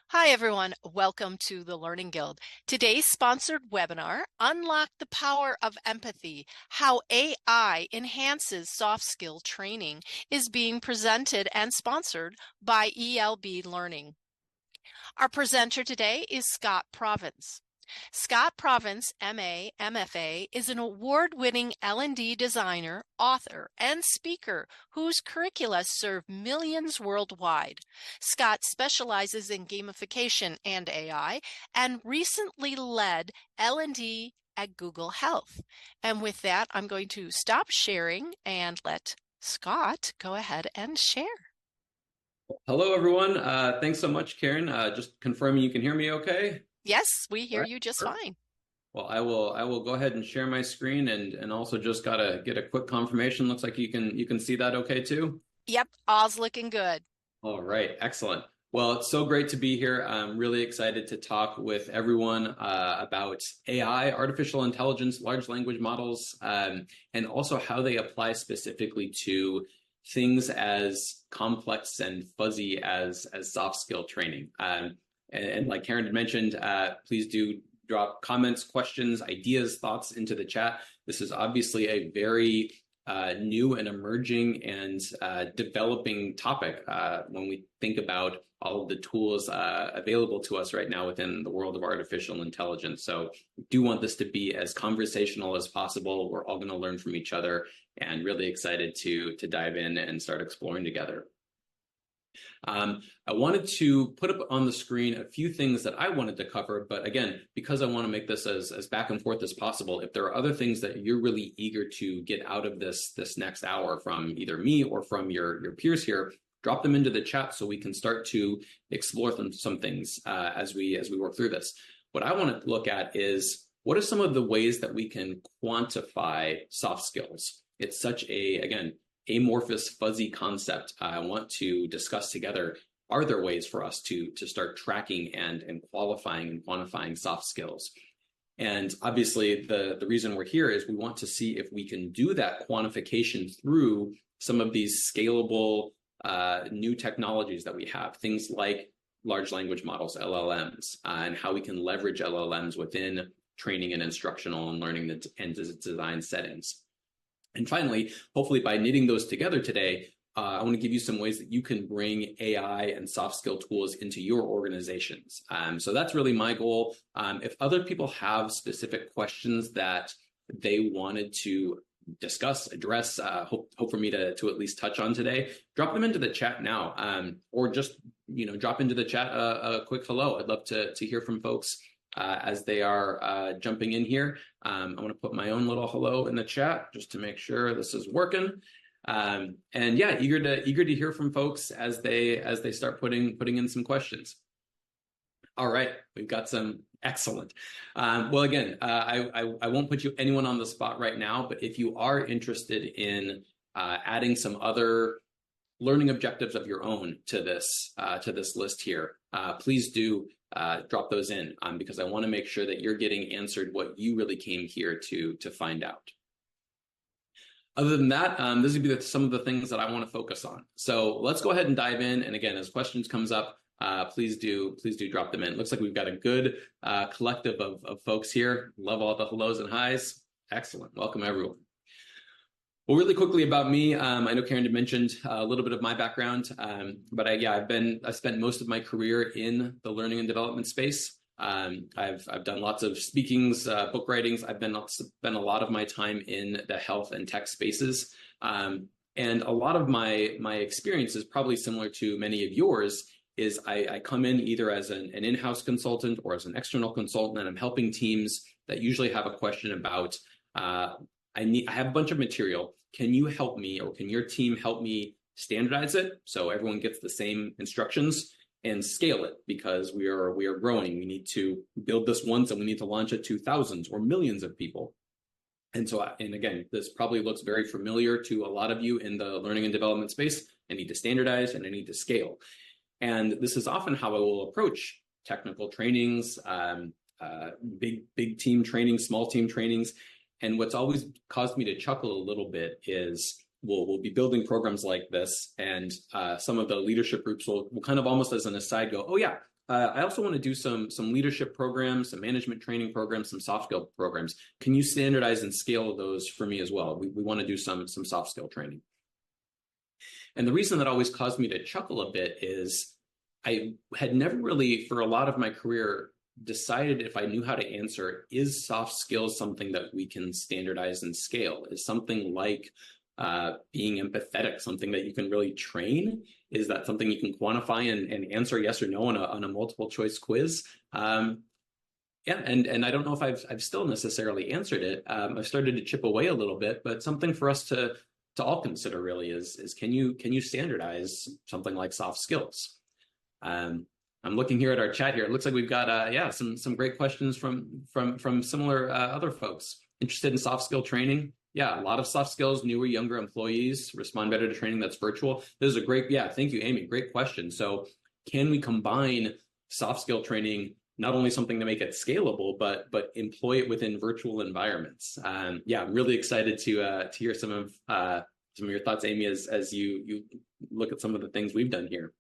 Hi, everyone. Welcome to the Learning Guild. Today's sponsored webinar, Unlock the Power of Empathy, How AI Enhances Soft Skill Training, is being presented and sponsored by ELB Learning. Our presenter today is Scott Provence. Scott Provence, MA, MFA, is an award-winning L&D designer, author, and speaker whose curricula serve millions worldwide. Scott specializes in gamification and AI and recently led L&D at Google Health. And with that, I'm going to stop sharing and let Scott go ahead and share. Hello, everyone. Thanks so much, Karen. Just confirming you can hear me okay? Yes, we All hear right. you just Perfect. fine. Well, I will go ahead and share my screen and also just gotta get a quick confirmation. Looks like you can see that okay too. Yep, all's looking good. All right, excellent. Well, it's so great to be here. I'm really excited to talk with everyone about AI, artificial intelligence, large language models, and also how they apply specifically to things as complex and fuzzy as soft skill training. And like Karen had mentioned, please do drop comments, questions, ideas, thoughts into the chat. This is obviously a very new and emerging and developing topic when we think about all of the tools available to us right now within the world of artificial intelligence. So we do want this to be as conversational as possible. We're all going to learn from each other and really excited to dive in and start exploring together. I wanted to put up on the screen a few things that I wanted to cover, but again, because I want to make this as back and forth as possible, if there are other things that you're really eager to get out of this next hour from either me or from your peers here, drop them into the chat so we can start to explore some things as we work through this. What I want to look at is what are some of the ways that we can quantify soft skills? It's such a, again, amorphous, fuzzy concept I want to discuss together. Are there ways for us to start tracking and qualifying and quantifying soft skills? And obviously, the reason we're here is we want to see if we can do that quantification through some of these scalable new technologies that we have, things like large language models, LLMs, and how we can leverage LLMs within training and instructional and learning and design settings. And finally, hopefully by knitting those together today, I want to give you some ways that you can bring AI and soft skill tools into your organizations. So that's really my goal. If other people have specific questions that they wanted to discuss, address, hope for me to at least touch on today, drop them into the chat now, or just drop into the chat a quick hello. I'd love to hear from folks as they are jumping in here. I'm going to put my own little hello in the chat just to make sure this is working. And yeah, eager to hear from folks as they start putting in some questions. All right, we've got some excellent. Well, again, I won't put anyone on the spot right now, but if you are interested in adding some other learning objectives of your own to this list here, please do drop those in because I want to make sure that you're getting answered what you really came here to find out. Other than that, this would be some of the things that I want to focus on. So let's go ahead and dive in. And again, as questions comes up, please do drop them in. Looks like we've got a good collective of folks here. Love all the hellos and highs. Excellent. Welcome, everyone. Well, really quickly about me, I know Karen had mentioned a little bit of my background, but I've spent most of my career in the learning and development space. I've done lots of speakings, book writings. I've spent a lot of my time in the health and tech spaces, and a lot of my experience is probably similar to many of yours. Is I come in either as an in-house consultant or as an external consultant, and I'm helping teams that usually have a question about. I have a bunch of material. Can you help me, or can your team help me standardize it so everyone gets the same instructions and scale it, because we are growing. We need to build this once and we need to launch it to thousands or millions of people. And so, and again, this probably looks very familiar to a lot of you in the learning and development space. I need to standardize and I need to scale. And this is often how I will approach technical trainings, big team trainings, small team trainings. And what's always caused me to chuckle a little bit is we'll be building programs like this, and some of the leadership groups will kind of almost as an aside go, oh yeah, I also want to do some leadership programs, some management training programs, some soft skill programs. Can you standardize and scale those for me as well? We want to do some soft skill training. And the reason that always caused me to chuckle a bit is I had never really, for a lot of my career, decided if I knew how to answer, is soft skills something that we can standardize and scale? Is something like being empathetic something that you can really train? Is that something you can quantify and answer yes or no on a multiple choice quiz? Yeah, and I don't know if I've still necessarily answered it. I've started to chip away a little bit, but something for us to all consider really is can you standardize something like soft skills? I'm looking here at our chat here. It looks like we've got some great questions from similar other folks interested in soft skill training. Yeah, a lot of soft skills, newer, younger employees respond better to training that's virtual. This is a great, thank you, Amy. Great question. So can we combine soft skill training, not only something to make it scalable, but employ it within virtual environments? Yeah, I'm really excited to hear some of your thoughts, Amy, as you look at some of the things we've done here.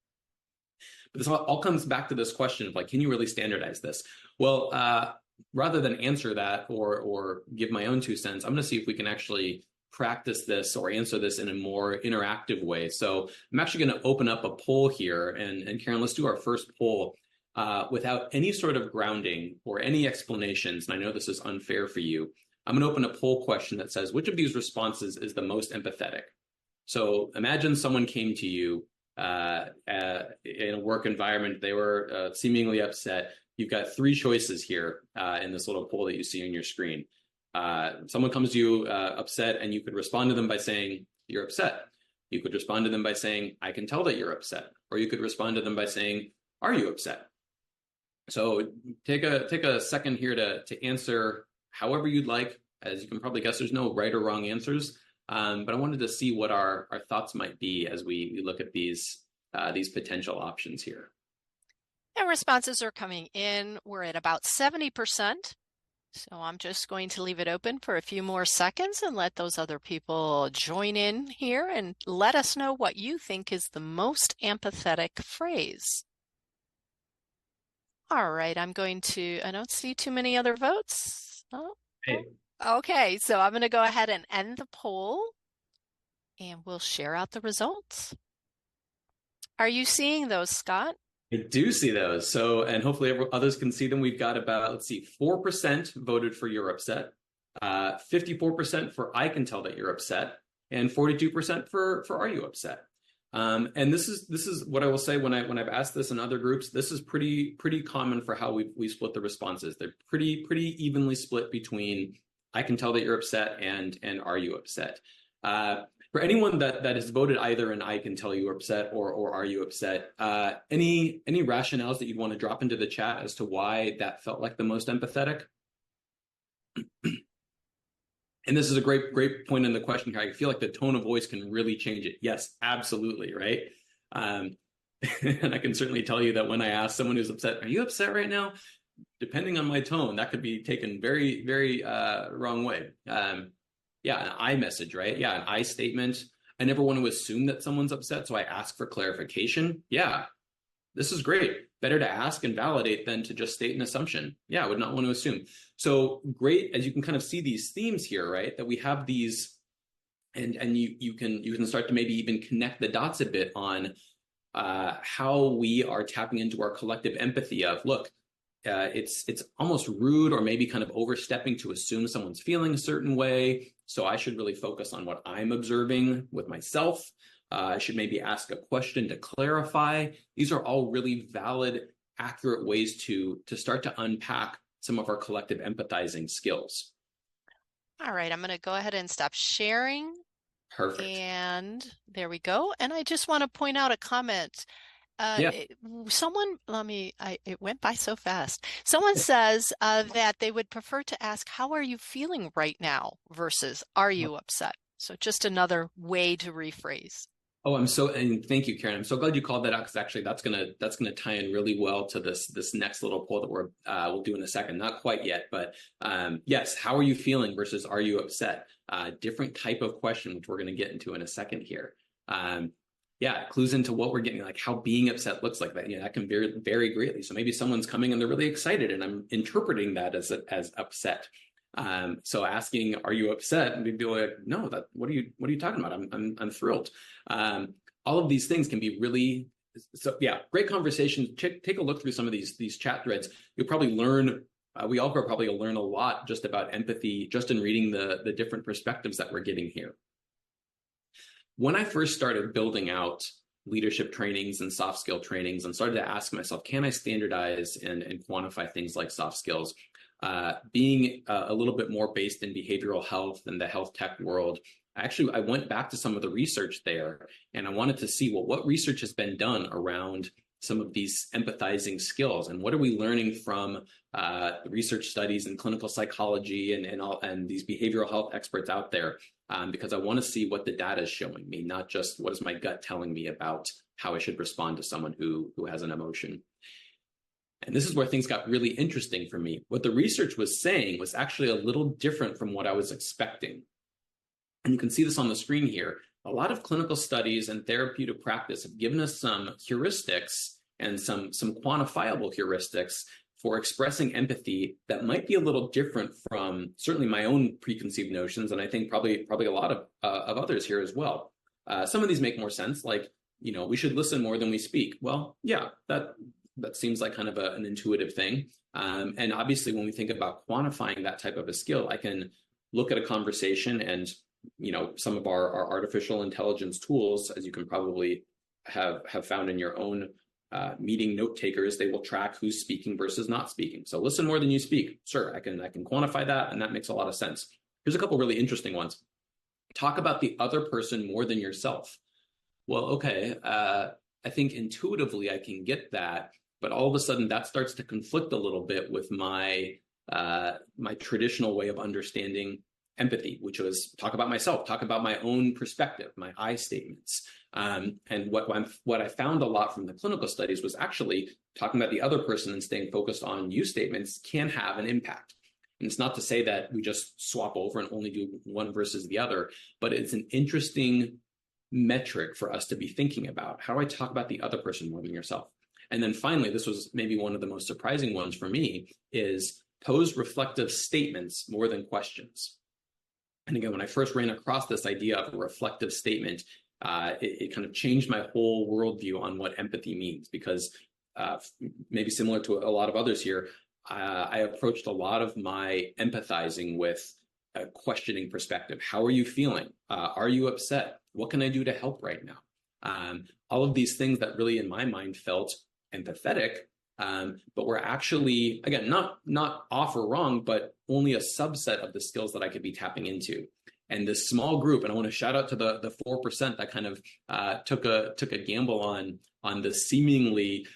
But this all comes back to this question of like, can you really standardize this? Well, rather than answer that or give my own 2 cents, I'm going to see if we can actually practice this or answer this in a more interactive way. So I'm actually going to open up a poll here. And Karen, let's do our first poll without any sort of grounding or any explanations. And I know this is unfair for you. I'm going to open a poll question that says, which of these responses is the most empathetic? So imagine someone came to you in a work environment. They were seemingly upset. You've got 3 choices here in this little poll that you see on your screen. Someone comes to you upset, and you could respond to them by saying, you're upset. You could respond to them by saying, I can tell that you're upset. Or you could respond to them by saying, are you upset? So take a second here to answer however you'd like. As you can probably guess, there's no right or wrong answers. But I wanted to see what our thoughts might be as we look at these potential options here. And responses are coming in. We're at about 70%. So I'm just going to leave it open for a few more seconds and let those other people join in here and let us know what you think is the most empathetic phrase. All right, I don't see too many other votes. Hey. Okay, so I'm going to go ahead and end the poll and we'll share out the results. Are you seeing those, Scott? I do see those. So, and hopefully others can see them. We've got about, 4% voted for you're upset, 54% for I can tell that you're upset, and 42% for are you upset? And this is what I will say when I've asked this in other groups. This is pretty common for how we split the responses. They're pretty evenly split between I can tell that you're upset and are you upset? For anyone that has voted either in I can tell you're upset or are you upset, any rationales that you'd want to drop into the chat as to why that felt like the most empathetic? And this is a great point in the question here. I feel like the tone of voice can really change it. Yes, absolutely, right? And I can certainly tell you that when I ask someone who's upset, are you upset right now? Depending on my tone, that could be taken very, very wrong way. Yeah, an I message, right? Yeah, an I statement. I never want to assume that someone's upset, so I ask for clarification. Yeah, this is great. Better to ask and validate than to just state an assumption. Yeah, I would not want to assume. So great, as you can kind of see these themes here, right? That we have these, and you can start to maybe even connect the dots a bit on how we are tapping into our collective empathy of, look, it's almost rude or maybe kind of overstepping to assume someone's feeling a certain way. So I should really focus on what I'm observing with myself. I should maybe ask a question to clarify. These are all really valid, accurate ways to start to unpack some of our collective empathizing skills. All right, I'm going to go ahead and stop sharing. Perfect. And there we go. And I just want to point out a comment. Someone, it went by so fast. Someone says that they would prefer to ask, how are you feeling right now versus are you upset? So just another way to rephrase. Oh, and thank you, Karen. I'm so glad you called that out because actually that's gonna tie in really well to this next little poll that we'll do in a second. Not quite yet, but yes, how are you feeling versus are you upset? Different type of question, which we're going to get into in a second here. yeah, it clues into what we're getting, like how being upset looks like. That, that can vary greatly. So maybe someone's coming and they're really excited, and I'm interpreting that as upset. So asking, "Are you upset?" and we'd be like, "No, what are you talking about? I'm thrilled." All of these things can be really, so yeah, great conversation. Take a look through some of these chat threads. You'll probably learn. We all probably learn a lot just about empathy just in reading the different perspectives that we're getting here. When I first started building out leadership trainings and soft skill trainings and started to ask myself, can I standardize and quantify things like soft skills? Being a little bit more based in behavioral health and the health tech world, I went back to some of the research there, and I wanted to see, well, what research has been done around some of these empathizing skills, and what are we learning from research studies in clinical psychology and these behavioral health experts out there, because I want to see what the data is showing me, not just what is my gut telling me about how I should respond to someone who has an emotion. And this is where things got really interesting for me. What the research was saying was actually a little different from what I was expecting. And you can see this on the screen here. A lot of clinical studies and therapeutic practice have given us some heuristics and some quantifiable heuristics for expressing empathy that might be a little different from certainly my own preconceived notions, and I think probably a lot of others here as well. Some of these make more sense, like, we should listen more than we speak. Well, yeah, that seems like kind of an intuitive thing. And obviously, when we think about quantifying that type of a skill, I can look at a conversation and, some of our artificial intelligence tools, as you can probably have found in your own meeting note takers, they will track who's speaking versus not speaking. So listen more than you speak. Sure, I can quantify that, and that makes a lot of sense. Here's a couple really interesting ones. Talk about the other person more than yourself. Well, okay, I think intuitively I can get that, but all of a sudden that starts to conflict a little bit with my traditional way of understanding empathy, which was talk about myself, talk about my own perspective, my I statements. And what I found a lot from the clinical studies was actually talking about the other person and staying focused on you statements can have an impact. And it's not to say that we just swap over and only do one versus the other, but it's an interesting metric for us to be thinking about. How do I talk about the other person more than yourself? And then finally, this was maybe one of the most surprising ones for me, is pose reflective statements more than questions. And again, when I first ran across this idea of a reflective statement, it kind of changed my whole worldview on what empathy means, because maybe similar to a lot of others here, I approached a lot of my empathizing with a questioning perspective. How are you feeling? Are you upset? What can I do to help right now? All of these things that really in my mind felt empathetic, but were actually, again, not off or wrong, but only a subset of the skills that I could be tapping into. And this small group, and I want to shout out to the 4% that kind of took a gamble on the seemingly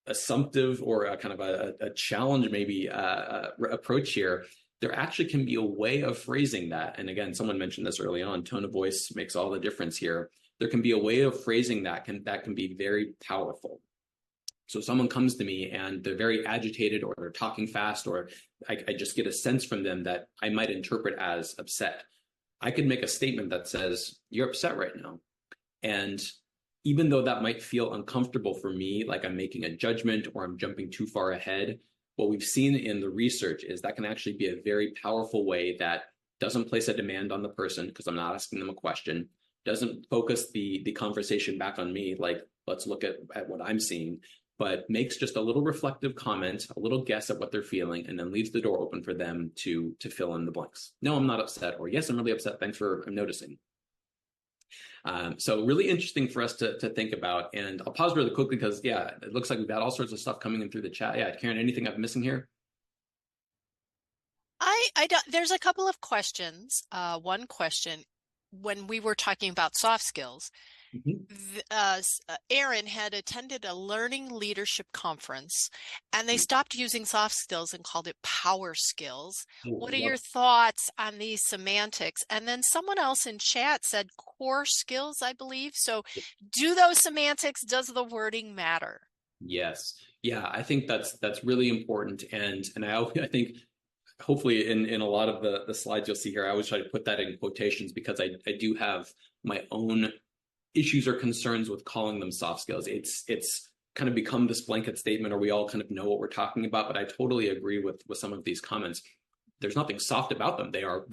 assumptive or a kind of a challenge maybe approach here. There actually can be a way of phrasing that. And again, someone mentioned this early on, tone of voice makes all the difference here. There can be a way of phrasing that can be very powerful. So someone comes to me and they're very agitated, or they're talking fast, or I just get a sense from them that I might interpret as upset. I could make a statement that says, "You're upset right now." And even though that might feel uncomfortable for me, like I'm making a judgment or I'm jumping too far ahead, what we've seen in the research is that can actually be a very powerful way that doesn't place a demand on the person, because I'm not asking them a question, doesn't focus the conversation back on me, like, let's look at what I'm seeing, but makes just a little reflective comment, a little guess at what they're feeling, and then leaves the door open for them to fill in the blanks. No, I'm not upset, or yes, I'm really upset. Thanks for noticing. So really interesting for us to think about. And I'll pause really quickly because, yeah, it looks like we've got all sorts of stuff coming in through the chat. Yeah, Karen, anything I'm missing here? There's a couple of questions. One question, when we were talking about soft skills, Aaron had attended a learning leadership conference, and they stopped using soft skills and called it power skills. What are your thoughts on these semantics? And then someone else in chat said core skills, I believe. So do those semantics, does the wording matter? Yes. Yeah, I think that's really important. And I think hopefully in a lot of the slides you'll see here, I always try to put that in quotations, because I do have my own issues or concerns with calling them soft skills. It's kind of become this blanket statement, or we all kind of know what we're talking about. But I totally agree with some of these comments. There's nothing soft about them. They are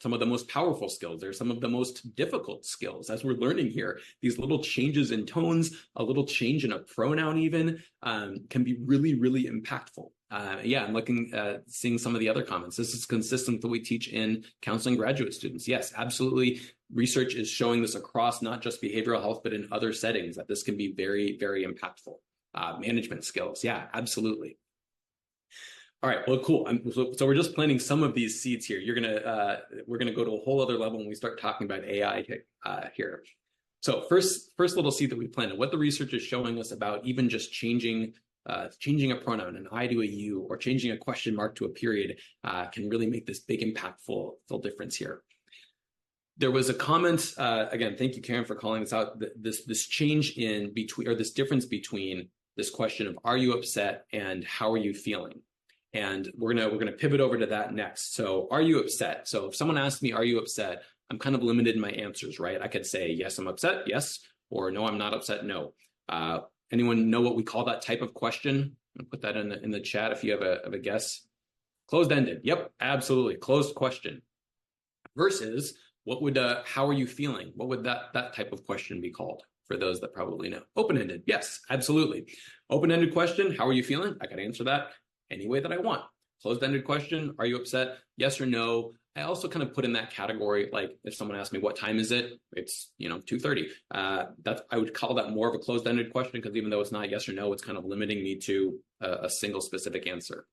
some of the most powerful skills. They're some of the most difficult skills, as we're learning here. These little changes in tones, a little change in a pronoun even, can be really, really impactful. Yeah, I'm looking at seeing some of the other comments. This is consistent with what we teach in counseling graduate students. Yes, absolutely. Research is showing this across not just behavioral health, but in other settings, that this can be very, very impactful. Management skills. Yeah, absolutely. All right, well, cool. So we're just planting some of these seeds here. We're gonna go to a whole other level when we start talking about AI here. So first little seed that we planted, what the research is showing us about even just changing a pronoun, an I to a you, or changing a question mark to a period, can really make this big impactful difference here. There was a comment, again, thank you, Karen, for calling this out, this change in between, or this difference between this question of are you upset and how are you feeling? And we're gonna pivot over to that next. So are you upset? So if someone asks me, are you upset? I'm kind of limited in my answers, right? I could say, yes, I'm upset, yes, or no, I'm not upset, no. Anyone know what we call that type of question? I'll put that in the chat if you have a guess. Closed-ended, yep, absolutely, closed question. Versus, what would, how are you feeling? What would that type of question be called? For those that probably know. Open-ended, yes, absolutely. Open-ended question, how are you feeling? I can answer that any way that I want. Closed-ended question, are you upset? Yes or no. I also kind of put in that category, like if someone asks me what time is it, it's 2:30. I would call that more of a closed-ended question, because even though it's not yes or no, it's kind of limiting me to a single specific answer.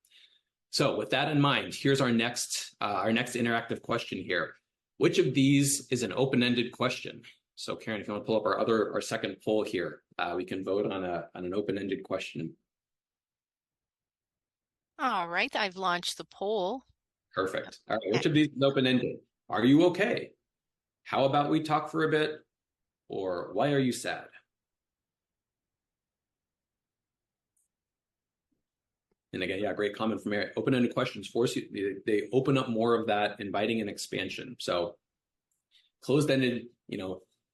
So with that in mind, here's our next interactive question here. Which of these is an open-ended question? So Karen, if you want to pull up our second poll here, we can vote on an open-ended question. All right, I've launched the poll. Perfect. All right, which of these is open-ended? Are you okay? How about we talk for a bit? Or why are you sad? And again, yeah, great comment from Eric. Open-ended questions force you, they open up more of that inviting and expansion. So closed-ended,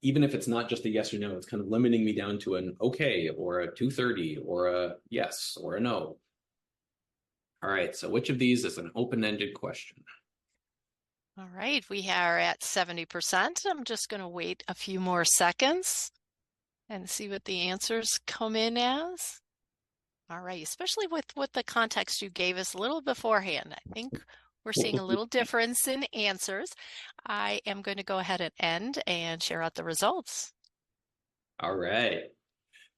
even if it's not just a yes or no, it's kind of limiting me down to an okay, or a 2:30, or a yes, or a no. All right, so which of these is an open-ended question? All right, we are at 70%. I'm just going to wait a few more seconds and see what the answers come in as. All right, especially with the context you gave us a little beforehand. I think we're seeing a little difference in answers. I am going to go ahead and end and share out the results. All right,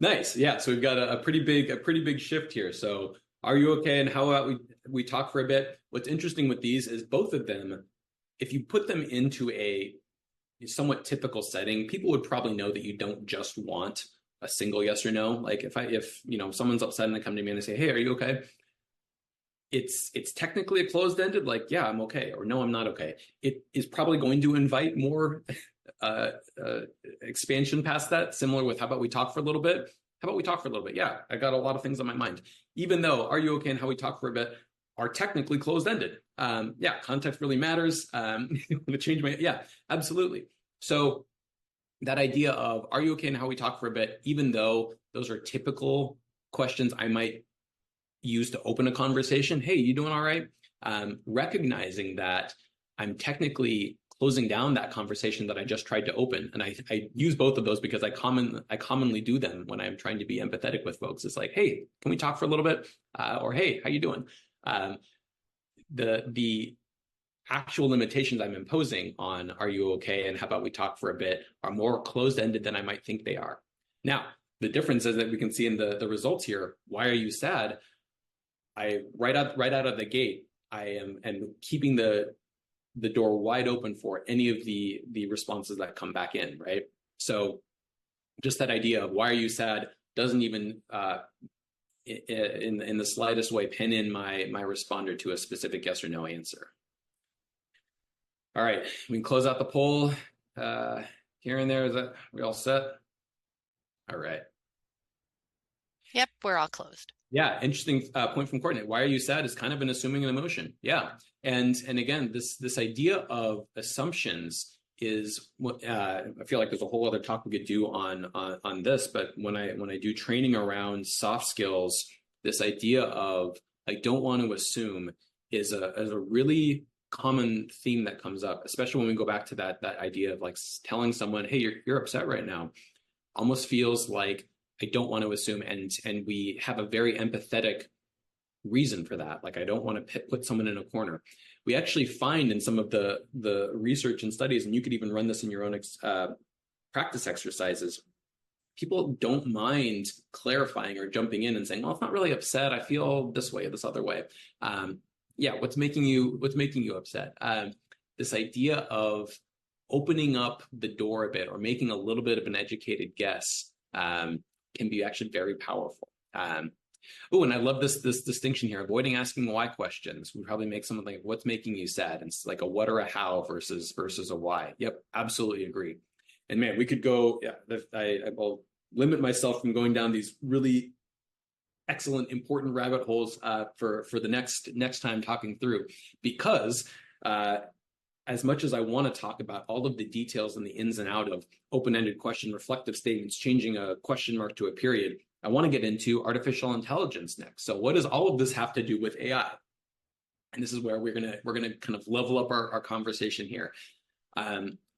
nice. Yeah, so we've got a pretty big shift here. So are you okay? And how about we talk for a bit? What's interesting with these is both of them, if you put them into a somewhat typical setting, people would probably know that you don't just want a single yes or no. Like if someone's upset and they come to me and they say, hey, are you okay? It's technically a closed-ended, like, yeah, I'm okay, or no, I'm not okay. It is probably going to invite more expansion past that, similar with how about we talk for a little bit? How about we talk for a little bit? Yeah, I got a lot of things on my mind. Even though are you okay and how we talk for a bit are technically closed-ended. Yeah, context really matters. I'm gonna change yeah, absolutely. So that idea of are you okay and how we talk for a bit, even though those are typical questions I might use to open a conversation. Hey, you doing all right? Recognizing that I'm technically closing down that conversation that I just tried to open. And I use both of those because I commonly do them when I'm trying to be empathetic with folks. It's like, hey, can we talk for a little bit? Or hey, how you doing? The actual limitations I'm imposing on are you okay and how about we talk for a bit are more closed-ended than I might think they are. Now, the difference is that we can see in the results here, why are you sad? I right out of the gate, I am keeping the door wide open for any of the responses that come back in, right? So just that idea of why are you sad doesn't even in the slightest way pin in my responder to a specific yes or no answer. All right, we can close out the poll here and there. Is that we all set? All right. Yep, we're all closed. Yeah, interesting point from Courtney. Why are you sad is kind of an assuming an emotion. Yeah, and again, this idea of assumptions is what I feel like there's a whole other talk we could do on this, but when I do training around soft skills, this idea of I don't want to assume is a really common theme that comes up, especially when we go back to that idea of like telling someone, hey, you're upset right now, almost feels like I don't want to assume, and we have a very empathetic reason for that. Like I don't want to put someone in a corner. We actually find in some of the research and studies, and you could even run this in your own practice exercises, people don't mind clarifying or jumping in and saying, well, it's not really upset. I feel this way, this other way. Yeah, what's making you upset? This idea of opening up the door a bit or making a little bit of an educated guess can be actually very powerful. Oh, and I love this distinction here, avoiding asking why questions. We probably make something like, what's making you sad? And it's like a what or a how versus a why. Yep, absolutely agree. And man, we could go, yeah, I will limit myself from going down these really excellent, important rabbit holes for the next time talking through, because as much as I want to talk about all of the details and the ins and out of open-ended question, reflective statements, changing a question mark to a period, I want to get into artificial intelligence next. So what does all of this have to do with AI? And this is where we're gonna kind of level up our conversation here.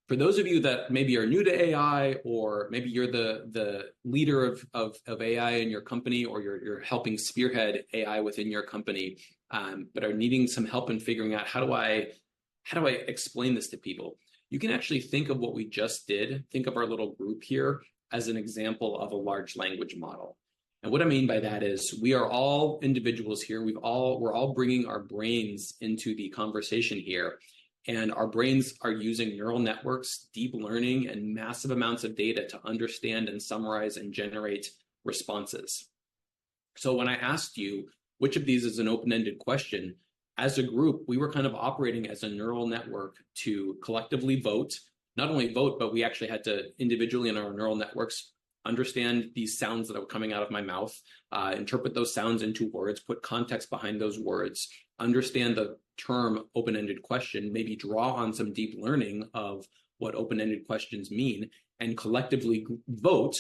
For those of you that maybe are new to AI, or maybe you're the leader of AI in your company, or you're helping spearhead AI within your company, but are needing some help in figuring out how do I explain this to people, you can actually think of what we just did, think of our little group here as an example of a large language model. And what I mean by that is we are all individuals here. We're all bringing our brains into the conversation here. And our brains are using neural networks, deep learning, and massive amounts of data to understand and summarize and generate responses. So when I asked you which of these is an open-ended question, as a group, we were kind of operating as a neural network to collectively vote, not only vote, but we actually had to individually in our neural networks understand these sounds that are coming out of my mouth, interpret those sounds into words, put context behind those words, understand the term open-ended question, maybe draw on some deep learning of what open-ended questions mean, and collectively vote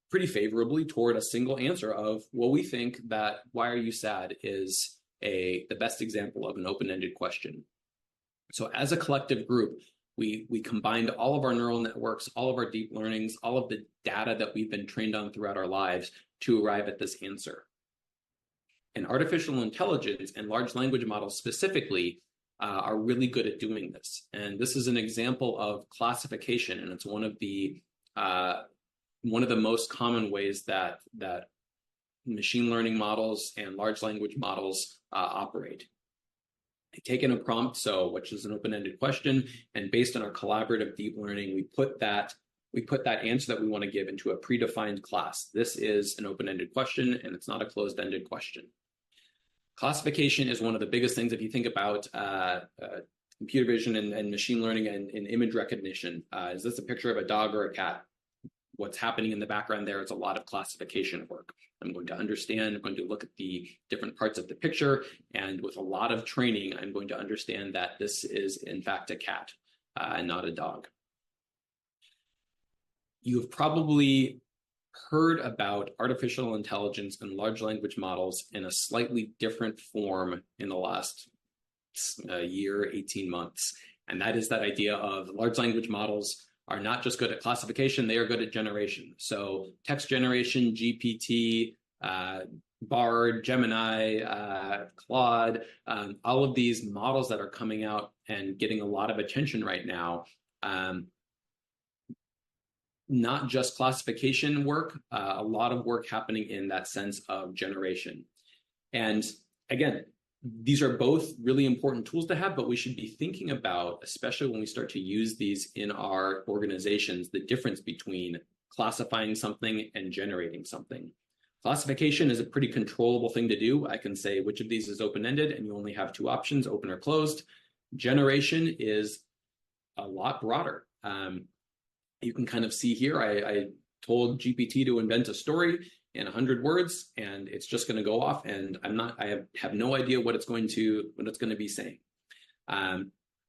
pretty favorably toward a single answer of, well, we think that why are you sad is the best example of an open-ended question. So as a collective group, we combined all of our neural networks, all of our deep learnings, all of the data that we've been trained on throughout our lives to arrive at this answer. And artificial intelligence and large language models specifically are really good at doing this. And this is an example of classification, and it's one of the most common ways that machine learning models and large language models operate. I take in a prompt, which is an open-ended question, and based on our collaborative deep learning, we put that answer that we want to give into a predefined class. This is an open-ended question, and it's not a closed-ended question. Classification is one of the biggest things if you think about computer vision and machine learning and image recognition. Is this a picture of a dog or a cat? What's happening in the background there is a lot of classification work. I'm going to understand, I'm going to look at the different parts of the picture, and with a lot of training, I'm going to understand that this is in fact a cat and not a dog. You've probably heard about artificial intelligence and large language models in a slightly different form in the last year, 18 months. And that is that idea of large language models are not just good at classification, they are good at generation. So text generation, GPT, Bard, Gemini, Claude, all of these models that are coming out and getting a lot of attention right now. Not just classification work, a lot of work happening in that sense of generation. And again, these are both really important tools to have, but we should be thinking about, especially when we start to use these in our organizations, the difference between classifying something and generating something. Classification is a pretty controllable thing to do. I can say which of these is open-ended, and you only have two options, open or closed. Generation is a lot broader. You can kind of see here, I told GPT to invent a story in 100 words, and it's just going to go off, and I have no idea what it's going to be saying.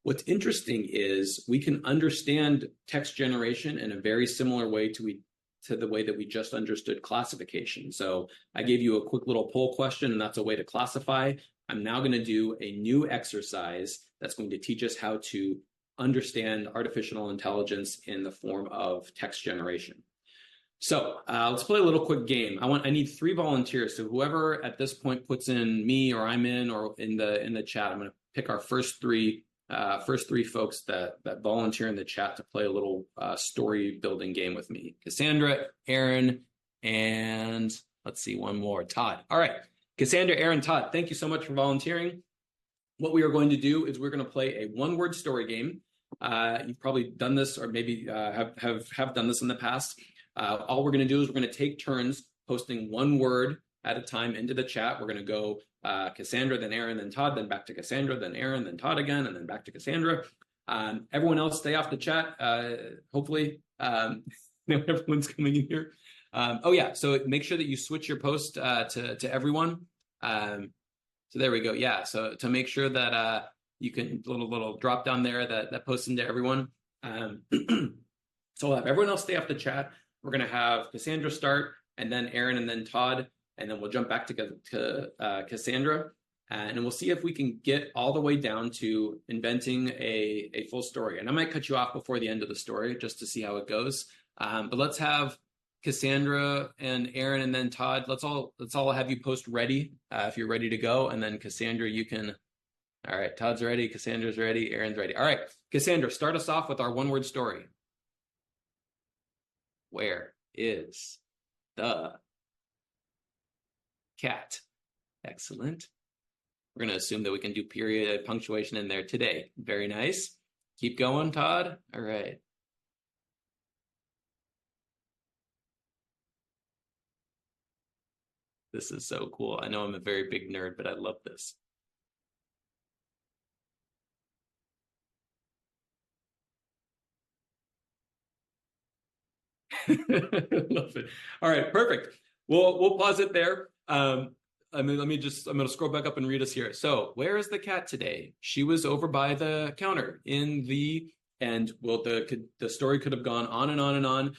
What's interesting is we can understand text generation in a very similar way to the way that we just understood classification. So I gave you a quick little poll question, and that's a way to classify. I'm now going to do a new exercise that's going to teach us how to understand artificial intelligence in the form of text generation. So let's play a little quick game. I need 3 volunteers. So whoever at this point puts in me or I'm in or in the chat, I'm going to pick our first three folks that volunteer in the chat to play a little story building game with me. Cassandra, Aaron, and let's see, one more, Todd. All right, Cassandra, Aaron, Todd, thank you so much for volunteering. What we are going to do is we're going to play a one-word story game. You've probably done this, or maybe have done this in the past. All we're going to do is we're going to take turns posting one word at a time into the chat. We're going to go Cassandra, then Aaron, then Todd, then back to Cassandra, then Aaron, then Todd again, and then back to Cassandra. Everyone else stay off the chat, hopefully. Everyone's coming in here. Oh yeah, so make sure that you switch your post to everyone. So there we go. Yeah, so to make sure that you can little drop down there that posts into everyone. So we'll have everyone else stay off the chat. We're going to have Cassandra start, and then Aaron, and then Todd, and then we'll jump back to Cassandra, and we'll see if we can get all the way down to inventing a full story. And I might cut you off before the end of the story just to see how it goes. But let's have Cassandra and Aaron, and then Todd. Let's all have you post ready if you're ready to go, and then Cassandra, you can. All right, Todd's ready, Cassandra's ready, Aaron's ready. All right, Cassandra, start us off with our one-word story. Where is the cat? Excellent. We're going to assume that we can do period punctuation in there today. Very nice. Keep going, Todd. All right. This is so cool. I know I'm a very big nerd, but I love this. Love it. All right, perfect. We'll pause it there. I'm going to scroll back up and read us here. So, where is the cat today? She was over by the counter and well, the story could have gone on and on and on.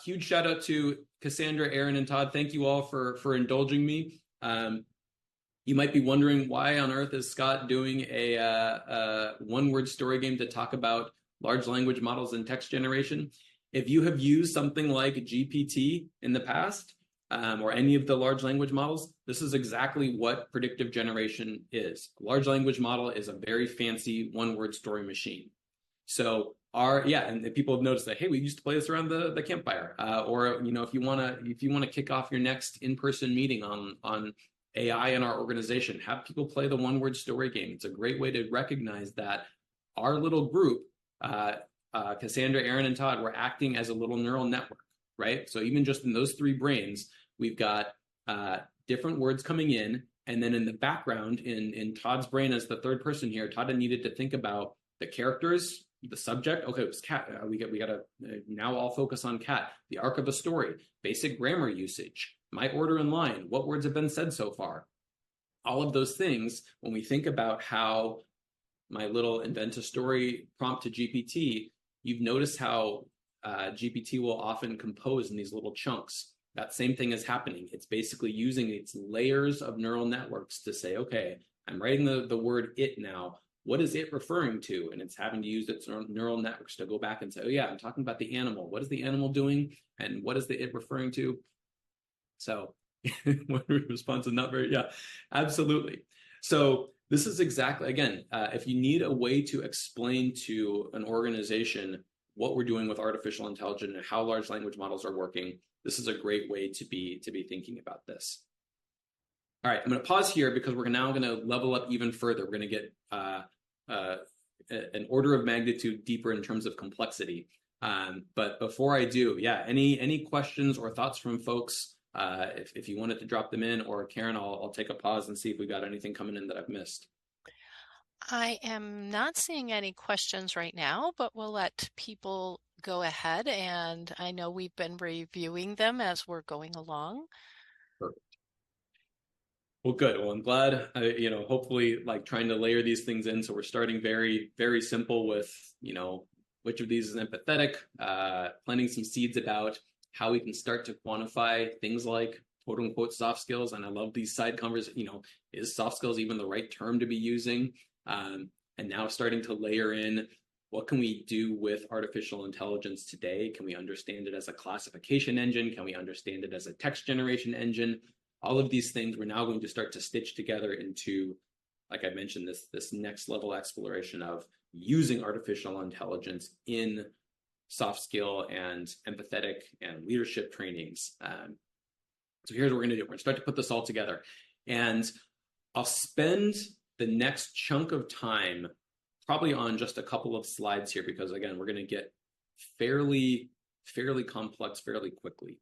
Huge shout out to Cassandra, Aaron, and Todd. Thank you all for indulging me. You might be wondering, why on earth is Scott doing a one-word story game to talk about large language models and text generation? If you have used something like GPT in the past, or any of the large language models, this is exactly what predictive generation is. A large language model is a very fancy one-word story machine. So and people have noticed that, hey, we used to play this around the campfire, or if you want to kick off your next in-person meeting on AI in our organization, have people play the one-word story game. It's a great way to recognize that our little group, Cassandra, Aaron, and Todd, were acting as a little neural network, right? So even just in those 3 brains, we've got different words coming in, and then in the background, in Todd's brain as the third person here, Todd needed to think about the characters, the subject. Okay, it was cat. We got to now all focus on cat. The arc of a story, basic grammar usage, my order in line, what words have been said so far. All of those things, when we think about how my little invent a story prompt to GPT, you've noticed how GPT will often compose in these little chunks. That same thing is happening. It's basically using its layers of neural networks to say, okay, I'm writing the word it now. What is it referring to? And it's having to use its neural networks to go back and say, oh yeah, I'm talking about the animal. What is the animal doing? And what is the it referring to? So one response is not very, yeah, absolutely. So this is exactly, again, if you need a way to explain to an organization what we're doing with artificial intelligence and how large language models are working, this is a great way to be thinking about this. All right, I'm going to pause here because we're now going to level up even further. We're going to get an order of magnitude deeper in terms of complexity. But before I do, any questions or thoughts from folks? If you wanted to drop them in, or Karen, I'll take a pause and see if we got anything coming in that I've missed. I am not seeing any questions right now, but we'll let people go ahead, and I know we've been reviewing them as we're going along. Perfect. Well, good. Well, I'm glad, hopefully like trying to layer these things in. So we're starting very, very simple with, which of these is empathetic, planting some seeds about how we can start to quantify things like quote unquote soft skills. And I love these side conversations, is soft skills even the right term to be using? And now starting to layer in, what can we do with artificial intelligence today? Can we understand it as a classification engine? Can we understand it as a text generation engine? All of these things we're now going to start to stitch together into, like I mentioned, this next level exploration of using artificial intelligence in soft skill and empathetic and leadership trainings. So here's what we're going to do. We're going to start to put this all together. And I'll spend the next chunk of time probably on just a couple of slides here, because again, we're going to get fairly complex fairly quickly.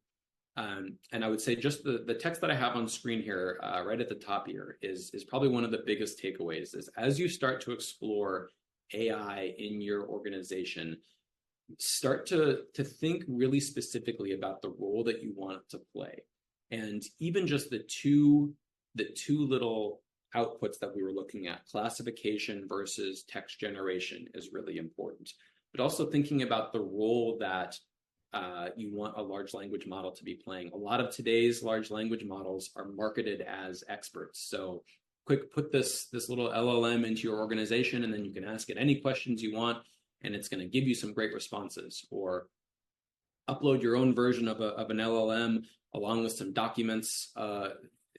And I would say just the text that I have on screen here, right at the top here, is probably one of the biggest takeaways. Is as you start to explore AI in your organization, start to think really specifically about the role that you want it to play. And even just the two little outputs that we were looking at, classification versus text generation, is really important. But also thinking about the role that you want a large language model to be playing. A lot of today's large language models are marketed as experts. So put this little LLM into your organization, and then you can ask it any questions you want, and it's going to give you some great responses. Or upload your own version of an LLM along with some documents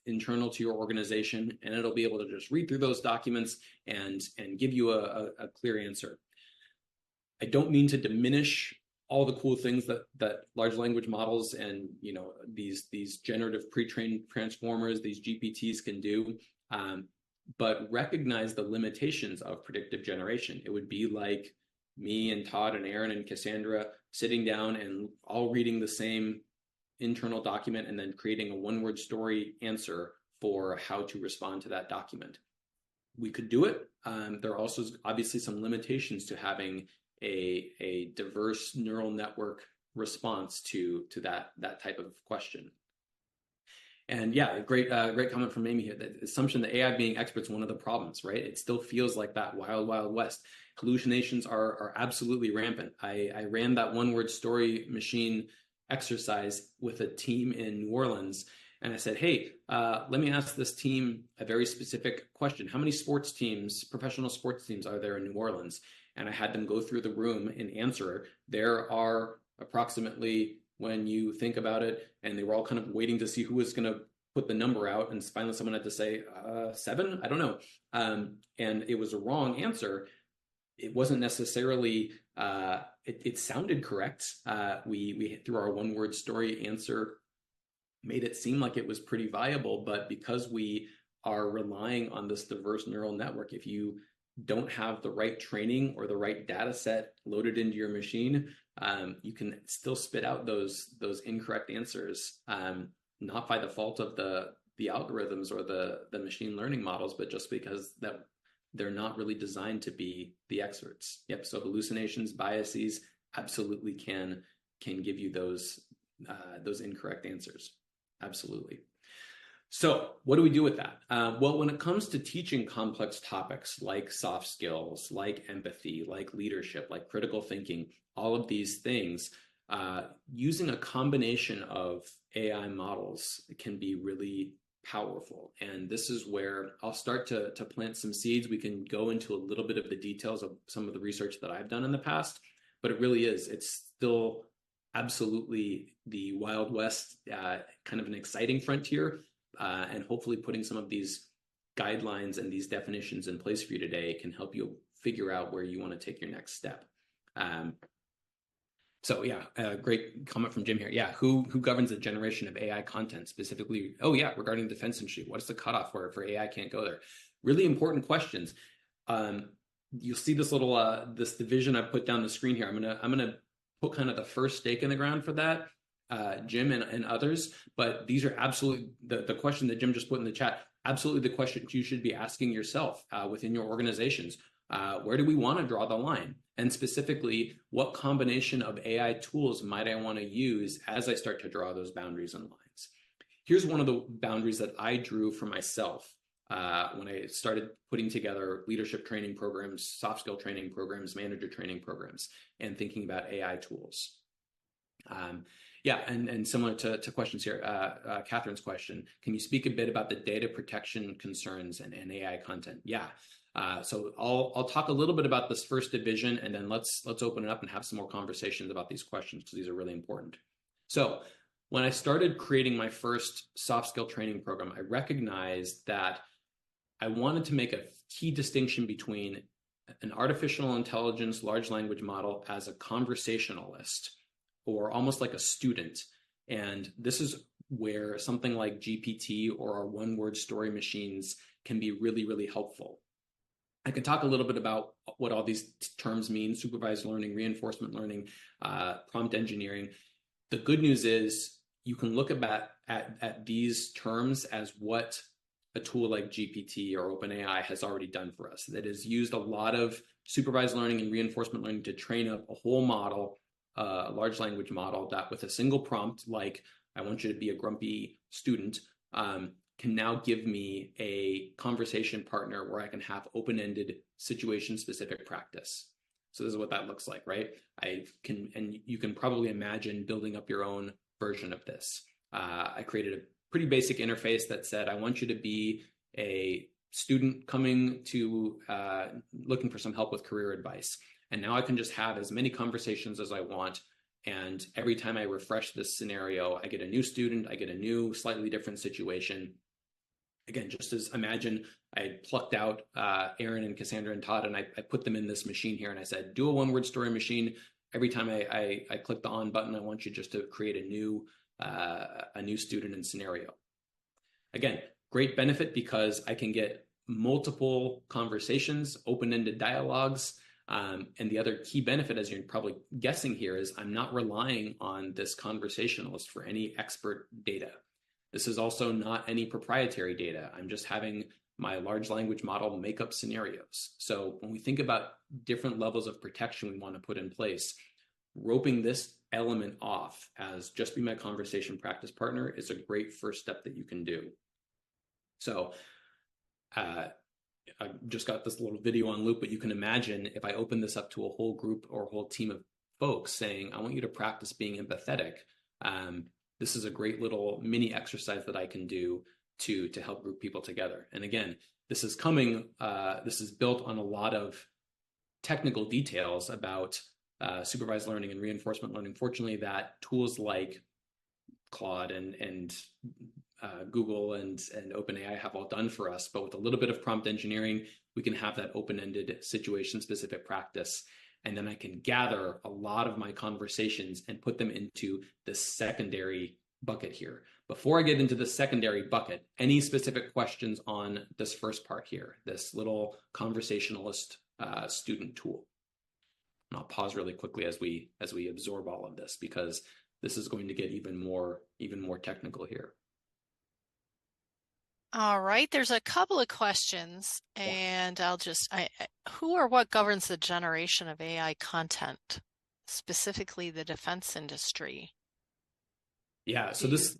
internal to your organization, and it'll be able to just read through those documents and give you a clear answer. I don't mean to diminish all the cool things that large language models and these generative pre-trained transformers, these GPTs can do, but recognize the limitations of predictive generation. It would be like me and Todd and Aaron and Cassandra sitting down and all reading the same internal document and then creating a one-word story answer for how to respond to that document. We could do it. There are also obviously some limitations to having a diverse neural network response to that type of question. And yeah, great comment from Amy here. The assumption that AI being experts is one of the problems, right? It still feels like that wild, wild west. Hallucinations are absolutely rampant. I ran that one-word story machine exercise with a team in New Orleans, and I said, hey, let me ask this team a very specific question. How many sports teams, professional sports teams, are there in New Orleans? And I had them go through the room and answer. There are approximately, when you think about it, and they were all kind of waiting to see who was going to put the number out, and finally someone had to say 7. I don't know, and it was a wrong answer. It wasn't necessarily. It sounded correct. We through our one-word story answer made it seem like it was pretty viable, but because we are relying on this diverse neural network, if you don't have the right training or the right data set loaded into your machine, you can still spit out those incorrect answers, not by the fault of the algorithms or the machine learning models, but just because that they're not really designed to be the experts. Yep. So hallucinations, biases, absolutely can give you those incorrect answers. Absolutely. So what do we do with that? Well, when it comes to teaching complex topics like soft skills, like empathy, like leadership, like critical thinking, all of these things, using a combination of AI models can be really powerful. And this is where I'll start to plant some seeds. We can go into a little bit of the details of some of the research that I've done in the past, but it's still absolutely the Wild West, kind of an exciting frontier. And hopefully putting some of these guidelines and these definitions in place for you today can help you figure out where you want to take your next step. So yeah, great comment from Jim here. Yeah, who governs the generation of AI content specifically? Oh yeah, regarding the defense industry, what's the cutoff for AI can't go there? Really important questions. You'll see this little this division I put down the screen here. I'm gonna put kind of the first stake in the ground for that. Jim and others, but these are absolutely the question that Jim just put in the chat. Absolutely the questions you should be asking yourself within your organizations. Where do we want to draw the line? And specifically, what combination of AI tools might I want to use as I start to draw those boundaries and lines? Here's one of the boundaries that I drew for myself when I started putting together leadership training programs, soft skill training programs, manager training programs, and thinking about AI tools. Yeah, and similar to questions here, Catherine's question, can you speak a bit about the data protection concerns and AI content? Yeah, so I'll talk a little bit about this first division, and then let's open it up and have some more conversations about these questions, because these are really important. So when I started creating my first soft skill training program, I recognized that I wanted to make a key distinction between an artificial intelligence large language model as a conversationalist, or almost like a student. And this is where something like GPT or our one-word story machines can be really, really helpful. I can talk a little bit about what all these terms mean: supervised learning, reinforcement learning, prompt engineering. The good news is you can look at these terms as what a tool like GPT or OpenAI has already done for us. That has used a lot of supervised learning and reinforcement learning to train up a whole model, a large language model that with a single prompt, like I want you to be a grumpy student, can now give me a conversation partner where I can have open-ended situation-specific practice. So this is what that looks like, right? And you can probably imagine building up your own version of this. I created a pretty basic interface that said, I want you to be a student coming to looking for some help with career advice. And now I can just have as many conversations as I want. And every time I refresh this scenario, I get a new student, I get a new, slightly different situation. Again, just as imagine I plucked out Aaron and Cassandra and Todd, and I put them in this machine here, and I said, do a one-word story machine. Every time I click the on button, I want you just to create a new student and scenario. Again, great benefit because I can get multiple conversations, open-ended dialogues. And the other key benefit, as you're probably guessing here, is I'm not relying on this conversationalist for any expert data. This is also not any proprietary data. I'm just having my large language model make up scenarios. So when we think about different levels of protection we want to put in place, roping this element off as just be my conversation practice partner is a great first step that you can do. So I just got this little video on loop, but you can imagine if I open this up to a whole group or a whole team of folks saying, I want you to practice being empathetic. This is a great little mini exercise that I can do to help group people together. And again, this is built on a lot of technical details about supervised learning and reinforcement learning. Fortunately, that tools like Claude and Google and OpenAI have all done for us. But with a little bit of prompt engineering, we can have that open-ended situation-specific practice. And then I can gather a lot of my conversations and put them into the secondary bucket here. Before I get into the secondary bucket, any specific questions on this first part here, this little conversationalist student tool? And I'll pause really quickly as we absorb all of this, because this is going to get even more technical here. All right, there's a couple of questions, and who or what governs the generation of AI content, specifically the defense industry? Yeah, so this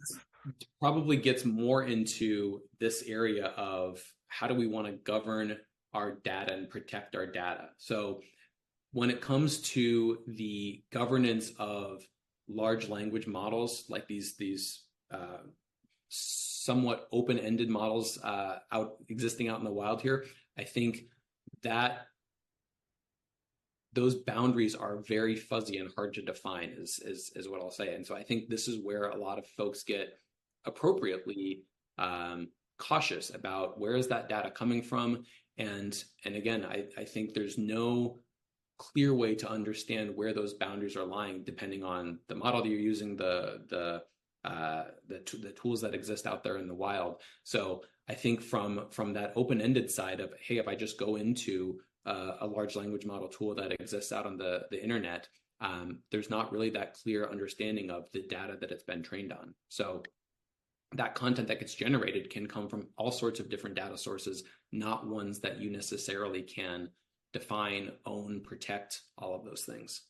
probably gets more into this area of how do we want to govern our data and protect our data. So when it comes to the governance of large language models, like these somewhat open-ended models existing out in the wild here, I think that those boundaries are very fuzzy and hard to define is what I'll say. And so I think this is where a lot of folks get appropriately cautious about where is that data coming from. And again, I think there's no clear way to understand where those boundaries are lying, depending on the model that you're using, the tools that exist out there in the wild. So I think from that open-ended side of, hey, if I just go into a large language model tool that exists out on the internet, there's not really that clear understanding of the data that it's been trained on. So that content that gets generated can come from all sorts of different data sources, not ones that you necessarily can define, own, protect, all of those things.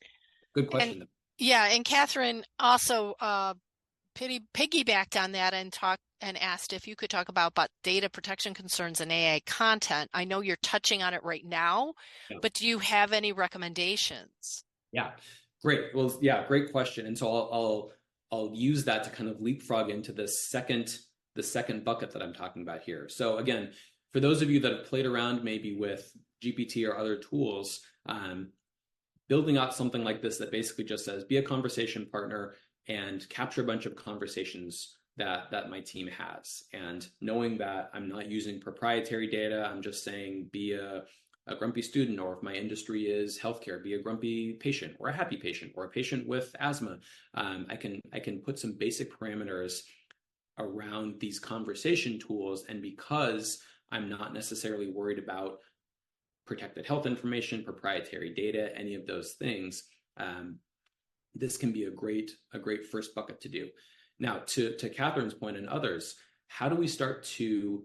Good question. And Catherine also piggybacked on that and asked if you could talk about data protection concerns and AI content. I know you're touching on it right now, Yeah. but do you have any recommendations? Yeah, great. Well, yeah, great question. And so I'll use that to kind of leapfrog into the second bucket that I'm talking about here. So again, for those of you that have played around maybe with GPT or other tools, building out something like this that basically just says be a conversation partner and capture a bunch of conversations that my team has. And knowing that I'm not using proprietary data, I'm just saying be a grumpy student, or if my industry is healthcare, be a grumpy patient or a happy patient or a patient with asthma. I can put some basic parameters around these conversation tools. And because I'm not necessarily worried about protected health information, proprietary data, any of those things, this can be a great first bucket to do. Now, to Catherine's point and others, how do we start to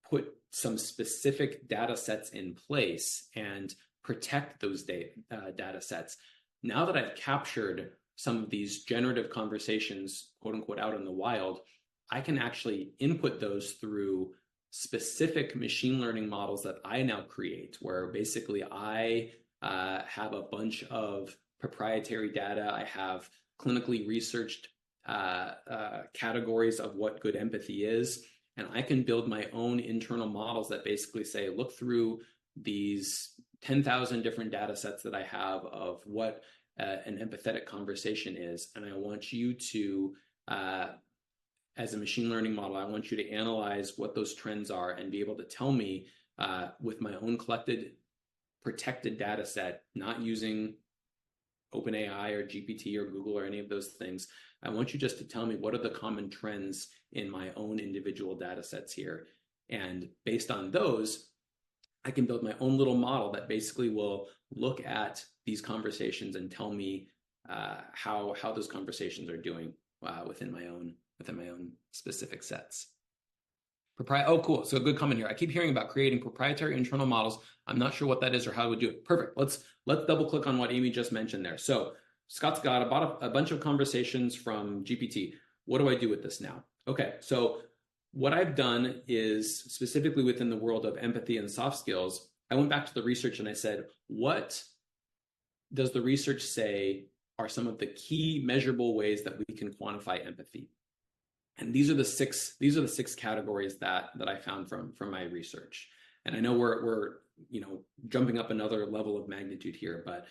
put some specific data sets in place and protect those data sets? Now that I've captured some of these generative conversations, quote unquote, out in the wild, I can actually input those through specific machine learning models that I now create, where basically I have a bunch of proprietary data. I have clinically researched categories of what good empathy is. And I can build my own internal models that basically say, look through these 10,000 different data sets that I have of what an empathetic conversation is. And I want you to, as a machine learning model, I want you to analyze what those trends are and be able to tell me with my own collected, protected data set, not using OpenAI or GPT or Google or any of those things. I want you just to tell me what are the common trends in my own individual data sets here. And based on those, I can build my own little model that basically will look at these conversations and tell me how those conversations are doing within my own specific sets. Oh, cool. So a good comment here. I keep hearing about creating proprietary internal models. I'm not sure what that is or how we do it. Perfect. Let's double click on what Amy just mentioned there. So Scott's got a bunch of conversations from GPT. What do I do with this now? Okay, so what I've done is, specifically within the world of empathy and soft skills, I went back to the research and I said, what does the research say are some of the key measurable ways that we can quantify empathy? And these are the six categories that I found from my research. And I know we're jumping up another level of magnitude here, but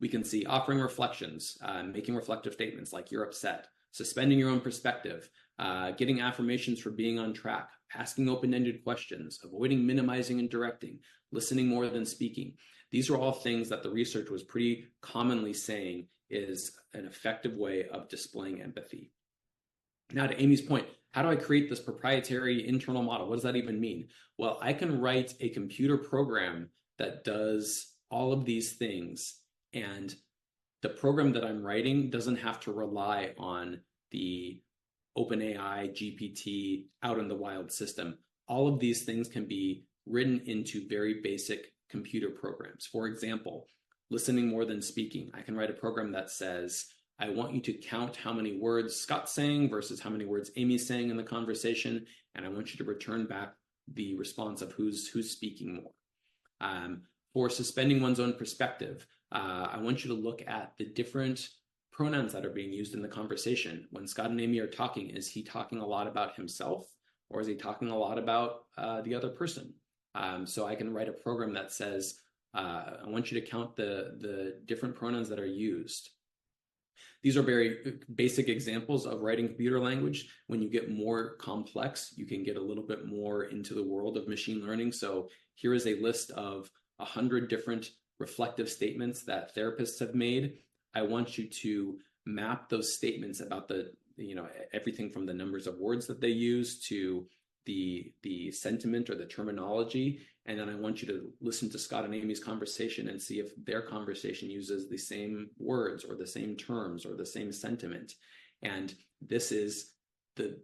we can see offering reflections, making reflective statements like you're upset, suspending your own perspective, getting affirmations for being on track, asking open-ended questions, avoiding minimizing and directing, listening more than speaking. These are all things that the research was pretty commonly saying is an effective way of displaying empathy. Now, to Amy's point, how do I create this proprietary internal model? What does that even mean? Well, I can write a computer program that does all of these things, and the program that I'm writing doesn't have to rely on the OpenAI, GPT, out in the wild system. All of these things can be written into very basic computer programs. For example, listening more than speaking. I can write a program that says, I want you to count how many words Scott's saying versus how many words Amy's saying in the conversation, and I want you to return back the response of who's speaking more. For suspending one's own perspective, I want you to look at the different pronouns that are being used in the conversation. When Scott and Amy are talking, is he talking a lot about himself, or is he talking a lot about the other person? So I can write a program that says, I want you to count the different pronouns that are used. These are very basic examples of writing computer language. When you get more complex, you can get a little bit more into the world of machine learning. So here is a list of 100 different reflective statements that therapists have made. I want you to map those statements about everything from the numbers of words that they use to the sentiment or the terminology. And then I want you to listen to Scott and Amy's conversation and see if their conversation uses the same words or the same terms or the same sentiment. And this is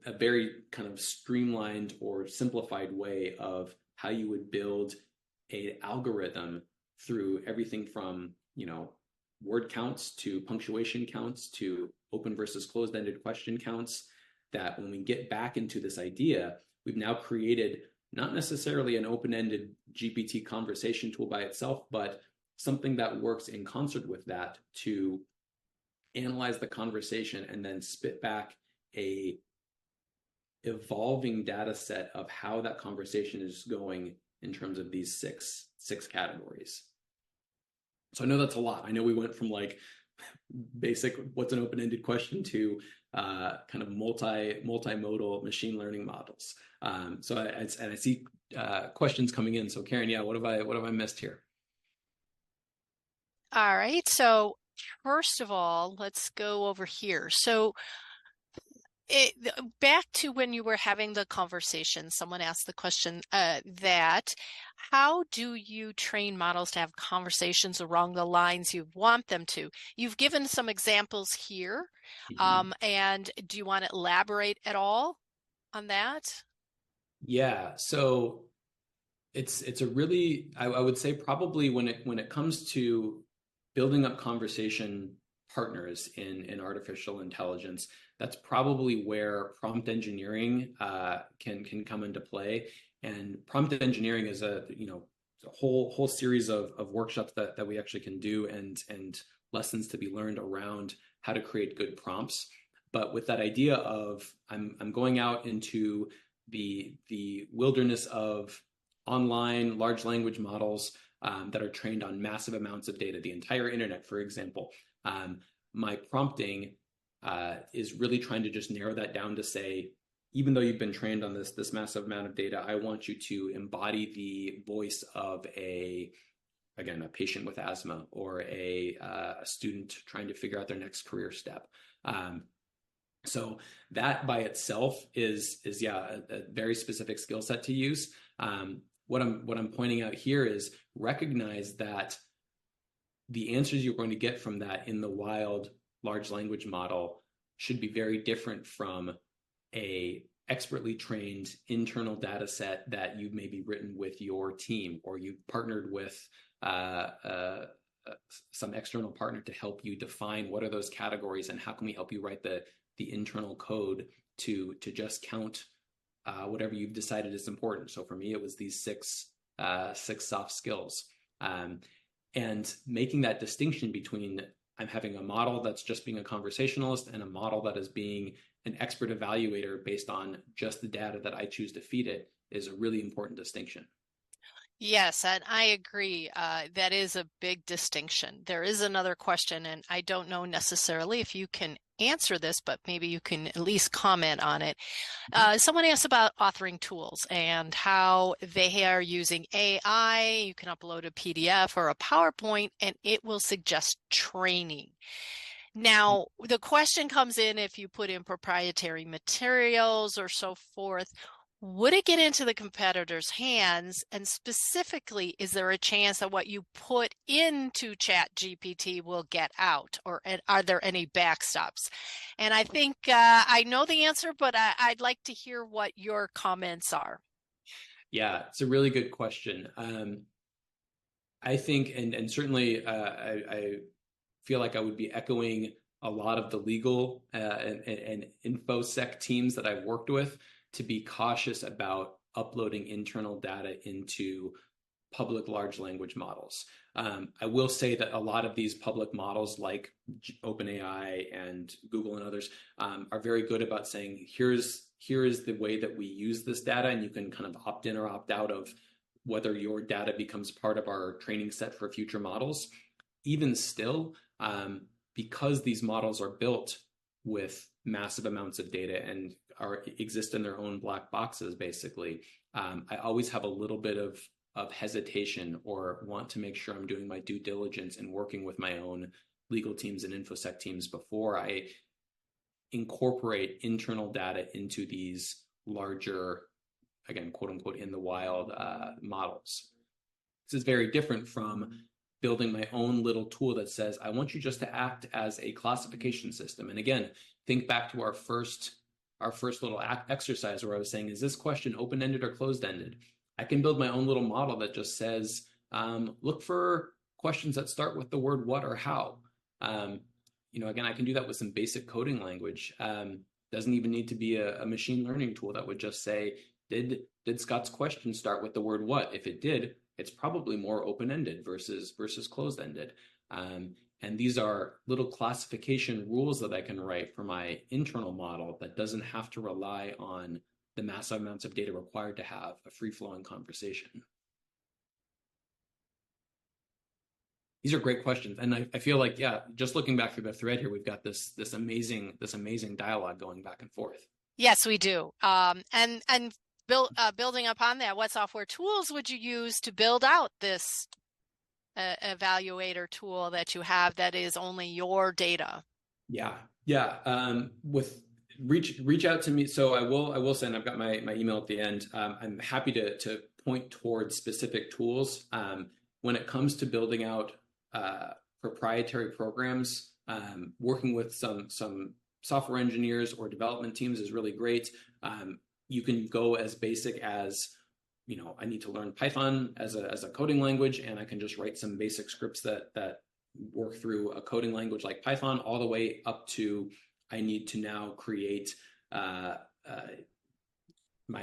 a very kind of streamlined or simplified way of how you would build an algorithm through everything from, word counts to punctuation counts to open versus closed-ended question counts, that when we get back into this idea, we've now created not necessarily an open-ended GPT conversation tool by itself, but something that works in concert with that to analyze the conversation and then spit back a evolving data set of how that conversation is going in terms of these six categories. So I know that's a lot. I know we went from like basic what's an open-ended question to kind of multimodal machine learning models. So I see questions coming in. So Karen, yeah, what have I missed here? All right. So first of all, let's go over here. So back to when you were having the conversation, someone asked the question that how do you train models to have conversations along the lines you want them to? You've given some examples here, and do you want to elaborate at all on that? Yeah, so it's a really, I would say probably when it comes to building up conversation partners in artificial intelligence, that's probably where prompt engineering can come into play. And prompt engineering is a whole series of workshops that we actually can do and lessons to be learned around how to create good prompts. But with that idea of I'm going out into the wilderness of online large language models that are trained on massive amounts of data, the entire internet, for example. My prompting is really trying to just narrow that down to say, even though you've been trained on this massive amount of data, I want you to embody the voice of a patient with asthma or a student trying to figure out their next career step. So that by itself is a very specific skill set to use. What I'm pointing out here is recognize that the answers you're going to get from that in the wild large language model should be very different from a expertly trained internal data set that you've maybe written with your team, or you've partnered with some external partner to help you define what are those categories and how can we help you write the internal code to just count whatever you've decided is important. So for me, it was these six soft skills, and making that distinction between I'm having a model that's just being a conversationalist and a model that is being an expert evaluator based on just the data that I choose to feed it is a really important distinction. Yes, and I agree. That is a big distinction. There is another question, and I don't know necessarily if you can answer this, but maybe you can at least comment on it. Someone asked about authoring tools and how they are using AI. You can upload a PDF or a PowerPoint, and it will suggest training. Now, the question comes in if you put in proprietary materials or so forth. Would it get into the competitor's hands? And specifically, is there a chance that what you put into ChatGPT will get out? Or are there any backstops? And I think I know the answer, but I'd like to hear what your comments are. Yeah, it's a really good question. I think, and certainly I feel like I would be echoing a lot of the legal and InfoSec teams that I've worked with, to be cautious about uploading internal data into public large language models. I will say that a lot of these public models like OpenAI and Google and others are very good about saying, here is the way that we use this data, and you can kind of opt in or opt out of whether your data becomes part of our training set for future models. Even still, because these models are built with massive amounts of data and exist in their own black boxes, basically, I always have a little bit of hesitation, or want to make sure I'm doing my due diligence and working with my own legal teams and InfoSec teams before I incorporate internal data into these larger, again, quote unquote, in the wild models. This is very different from building my own little tool that says, I want you just to act as a classification system. And again, think back to our first little exercise where I was saying, is this question open-ended or closed-ended? I can build my own little model that just says, look for questions that start with the word what or how. again, I can do that with some basic coding language. Doesn't even need to be a machine learning tool that would just say, did Scott's question start with the word what? If it did, it's probably more open-ended versus closed-ended. And these are little classification rules that I can write for my internal model that doesn't have to rely on the massive amounts of data required to have a free-flowing conversation. These are great questions, and I feel like, yeah, just looking back through the thread here, we've got this amazing dialogue going back and forth. Yes, we do. And building upon that, what software tools would you use to build out this evaluator tool that you have that is only your data? Yeah. With reach out to me. So I will send. I've got my email at the end. I'm happy to point towards specific tools. When it comes to building out proprietary programs, working with some software engineers or development teams is really great. You can go as basic as, I need to learn Python as a coding language, and I can just write some basic scripts that work through a coding language like Python, all the way up to I need to now create my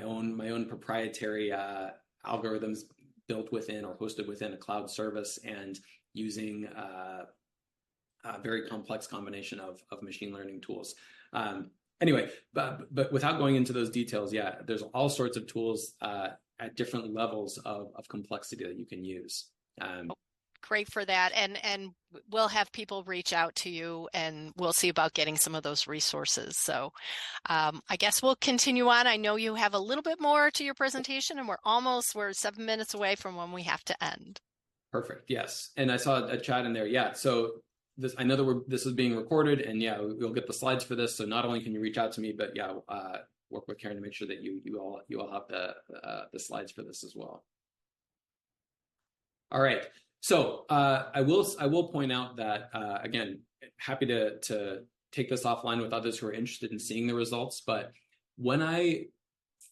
own proprietary algorithms built within or hosted within a cloud service, and using a very complex combination of machine learning tools. Anyway, but without going into those details, yeah, there's all sorts of tools at different levels of complexity that you can use. Great for that. And we'll have people reach out to you, and we'll see about getting some of those resources. So I guess we'll continue on. I know you have a little bit more to your presentation, and we're 7 minutes away from when we have to end. Perfect. Yes. And I saw a chat in there. Yeah. So I know that this is being recorded, and yeah, we'll get the slides for this. So not only can you reach out to me, but yeah, work with Karen to make sure that you all have the slides for this as well. All right. So I will point out that again, happy to take this offline with others who are interested in seeing the results. But when I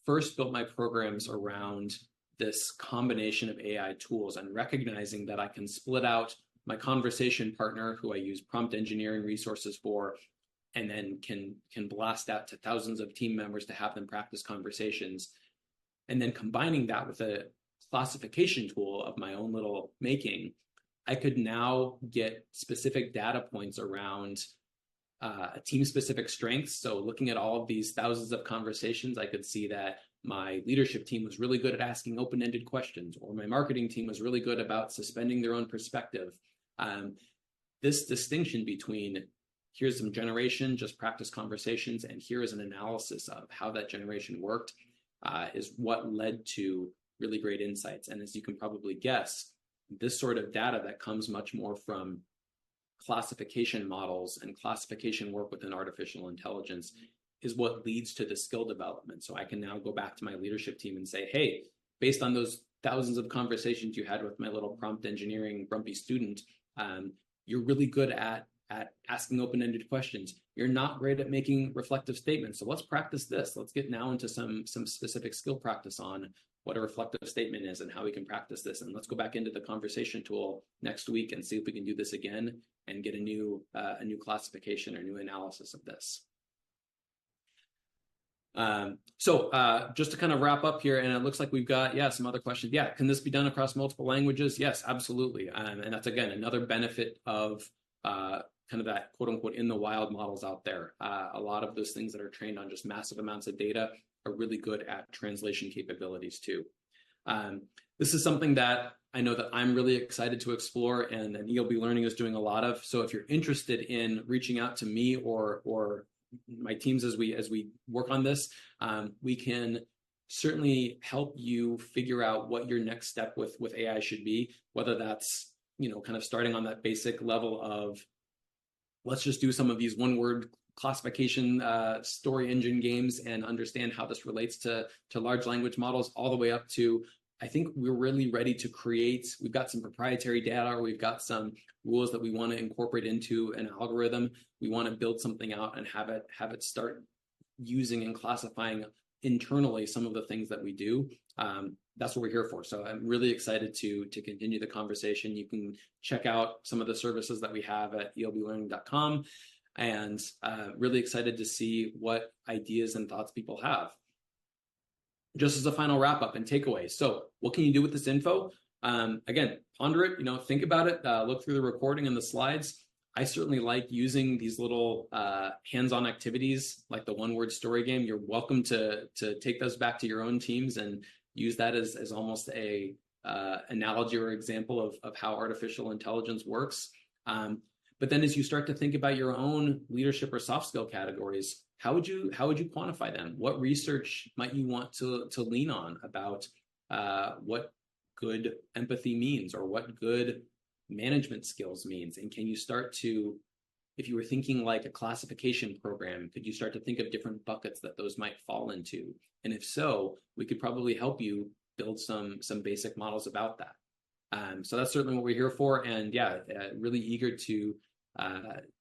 first built my programs around this combination of AI tools and recognizing that I can split out my conversation partner, who I use prompt engineering resources for, and then can blast out to thousands of team members to have them practice conversations, and then combining that with a classification tool of my own little making, I could now get specific data points around team-specific strengths. So looking at all of these thousands of conversations, I could see that my leadership team was really good at asking open-ended questions, or my marketing team was really good about suspending their own perspective. This distinction between here's some generation, just practice conversations, and here is an analysis of how that generation worked is what led to really great insights. And as you can probably guess, this sort of data that comes much more from classification models and classification work within artificial intelligence is what leads to the skill development. So I can now go back to my leadership team and say, hey, based on those thousands of conversations you had with my little prompt engineering grumpy student, you're really good at asking open-ended questions. You're not great at making reflective statements. So let's practice this. Let's get now into some specific skill practice on what a reflective statement is and how we can practice this. And let's go back into the conversation tool next week and see if we can do this again and get a new classification or new analysis of this. So just to kind of wrap up here, and it looks like we've got, some other questions. Yeah, can this be done across multiple languages? Yes, absolutely. And that's, again, another benefit of kind of that quote unquote in the wild models out there. A lot of those things that are trained on just massive amounts of data are really good at translation capabilities too. This is something that I know that I'm really excited to explore, and ELB Learning is doing a lot of. So if you're interested in reaching out to me or my teams as we work on this, we can certainly help you figure out what your next step with AI should be, whether that's, kind of starting on that basic level of let's just do some of these one-word classification story engine games and understand how this relates to large language models, all the way up to, I think we're really ready to create, we've got some proprietary data, or we've got some rules that we want to incorporate into an algorithm. We want to build something out and have it start using and classifying internally some of the things that we do, that's what we're here for. So I'm really excited to continue the conversation. You can check out some of the services that we have at elblearning.com, and really excited to see what ideas and thoughts people have. Just as a final wrap up and takeaway. So what can you do with this info? Again, ponder it, think about it, look through the recording and the slides. I certainly like using these little hands-on activities like the one-word story game. You're welcome to take those back to your own teams and use that as almost a analogy or example of how artificial intelligence works. But then as you start to think about your own leadership or soft skill categories, how would you quantify them? What research might you want to lean on about what good empathy means, or what good management skills means? And can you start to, if you were thinking like a classification program, could you start to think of different buckets that those might fall into? And if so, we could probably help you build some basic models about that. So that's certainly what we're here for. And yeah, really eager to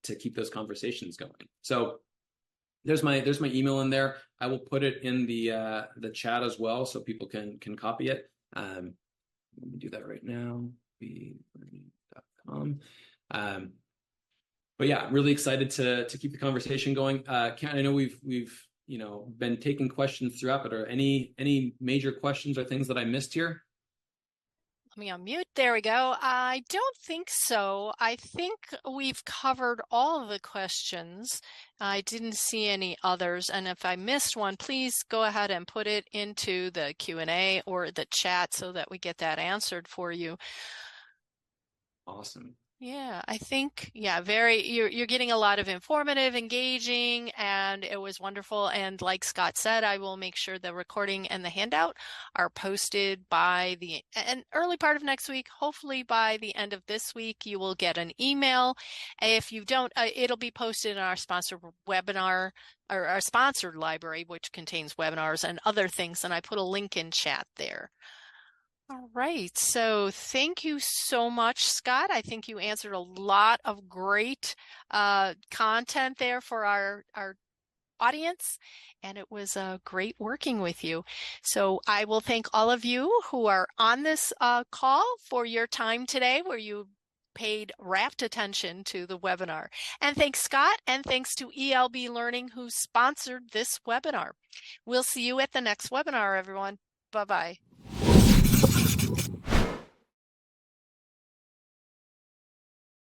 keep those conversations going. So there's my email in there. I will put it in the chat as well, so people can copy it. Let me do that right now. Learning.com. But yeah, really excited to keep the conversation going. I know we've been taking questions throughout, but are any major questions or things that I missed here? Let me unmute. There we go. I don't think so. I think we've covered all of the questions. I didn't see any others. And if I missed one, please go ahead and put it into the Q&A or the chat so that we get that answered for you. Awesome. Yeah, I think, you're getting a lot of informative, engaging, and it was wonderful. And like Scott said, I will make sure the recording and the handout are posted by an early part of next week. Hopefully by the end of this week, you will get an email. If you don't, it'll be posted in our sponsored webinar, or our sponsored library, which contains webinars and other things. And I put a link in chat there. All right, so thank you so much, Scott. I think you answered a lot of great content there for our audience, and it was great working with you. So I will thank all of you who are on this call for your time today, where you paid rapt attention to the webinar. And thanks, Scott, and thanks to ELB Learning, who sponsored this webinar. We'll see you at the next webinar, everyone. Bye-bye.